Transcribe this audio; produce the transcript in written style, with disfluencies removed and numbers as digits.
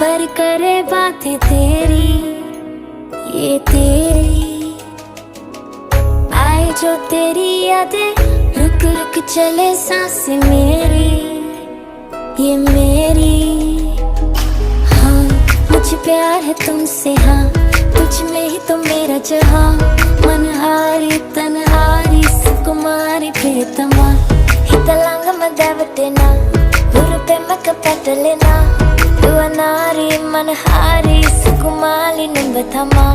पर करे बातें तेरी, ये तेरी आए जो तेरी यादें, रुक रुक चले सांसें मेरी, ये मेरी। हाँ मुझे प्यार है तुमसे, हाँ तुझ में ही तो मेरा जहाँ, मनहारी तनहारी सुकुमारी प्रियतमा, हितलांग मदावतेना हुरुपे मक पटलेना, दुआ नारी मनहारी सुकुमाली निंबथमा।